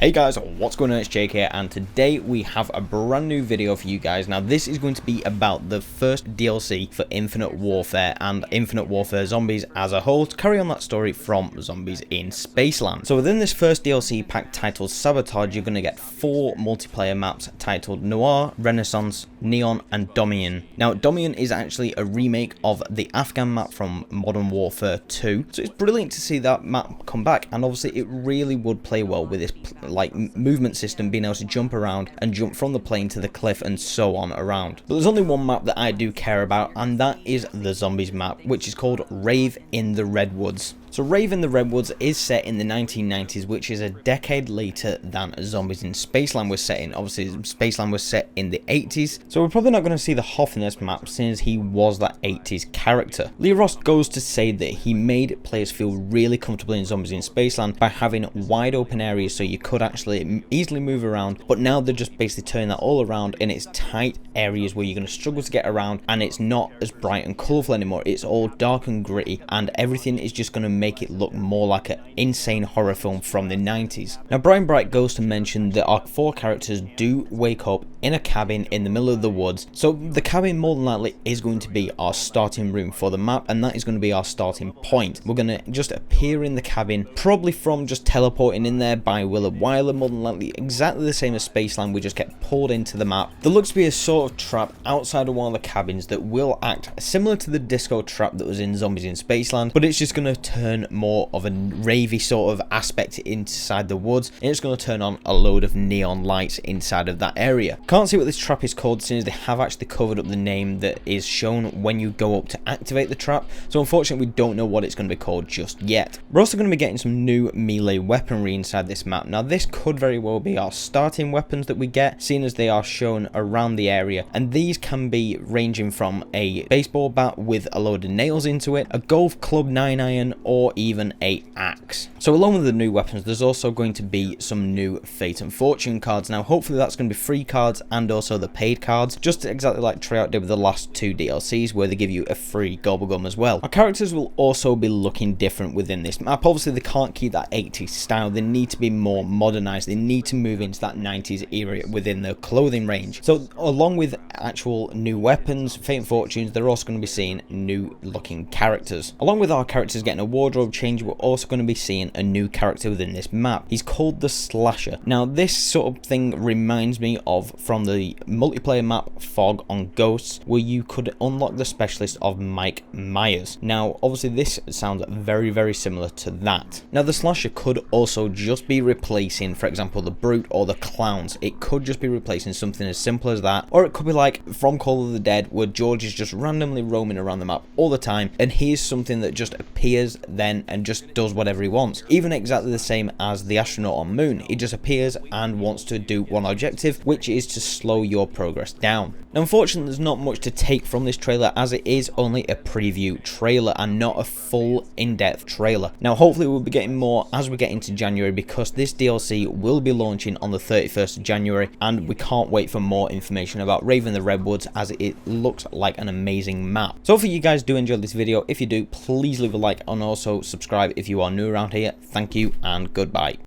Hey guys, what's going on? It's Jake here, and today we have a brand new video for you guys. Now this is going to be about the first DLC for Infinite Warfare and Infinite Warfare Zombies as a whole, to carry on that story from Zombies in Spaceland. So within this first DLC pack titled Sabotage, you're going to get 4 multiplayer maps titled Noir, Renaissance, Neon and Dominion. Now Dominion is actually a remake of the Afghan map from Modern Warfare 2, so it's brilliant to see that map come back, and obviously it really would play well with this like movement system, being able to jump around and jump from the plane to the cliff and so on around. But there's only one map that I do care about, and that is the Zombies map, which is called Rave in the Redwoods. So Rave in the Redwoods is set in the 1990s, which is a decade later than Zombies in Spaceland was set in. Obviously, Spaceland was set in the 80s, so we're probably not going to see the Hoff in this map since he was that 80s character. Lee Ross goes to say that he made players feel really comfortable in Zombies in Spaceland by having wide open areas so you could actually easily move around, but now they're just basically turning that all around, and it's tight areas where you're going to struggle to get around, and it's not as bright and colourful anymore. It's all dark and gritty, and everything is just going to make it look more like an insane horror film from the 90s. Now Brian Bright goes to mention that our 4 characters do wake up in a cabin in the middle of the woods, so the cabin more than likely is going to be our starting room for the map, and that is going to be our starting point. We're going to just appear in the cabin, probably from just teleporting in there by will of Wyler, more than likely exactly the same as Spaceland. We just get pulled into the map. There looks to be a sort of trap outside of one of the cabins that will act similar to the disco trap that was in Zombies in Spaceland, but it's just going to turn more of a ravey sort of aspect inside the woods, and it's going to turn on a load of neon lights inside of that area. Can't see what this trap is called since they have actually covered up the name that is shown when you go up to activate the trap, so unfortunately we don't know what it's going to be called just yet. We're also going to be getting some new melee weaponry inside this map. Now this could very well be our starting weapons that we get, seeing as they are shown around the area, and these can be ranging from a baseball bat with a load of nails into it, a golf club 9-iron, or even a axe. So along with the new weapons, there's also going to be some new Fate and Fortune cards. Now hopefully that's going to be free cards and also the paid cards, just exactly like Tryout did with the last 2 DLCs, where they give you a free gobblegum as well. Our characters will also be looking different within this map. Obviously they can't keep that 80s style, they need to be more modernized, they need to move into that 90s era within their clothing range. So along with actual new weapons, Fate and Fortunes, they're also going to be seeing new looking characters. Along with our characters getting a wardrobe change, we're also going to be seeing a new character within this map. He's called the Slasher. Now this sort of thing reminds me of from the multiplayer map Fog on Ghosts, where you could unlock the specialist of Mike Myers. Now obviously this sounds very similar to that. Now the Slasher could also just be replacing, for example, the Brute or the Clowns. It could just be replacing something as simple as that, or it could be like from Call of the Dead, where George is just randomly roaming around the map all the time, and here's something that just appears then and just does whatever he wants. Even exactly the same as the astronaut on Moon, he just appears and wants to do one objective, which is to slow your progress down. Now unfortunately there's not much to take from this trailer, as it is only a preview trailer and not a full in-depth trailer. Now hopefully we'll be getting more as we get into January, because this DLC will be launching on the 31st of January, and we can't wait for more information about Rave in the Redwoods, as it looks like an amazing map. So hopefully you guys do enjoy this video. If you do, please leave a like and also subscribe if you are new around here. Thank you and goodbye.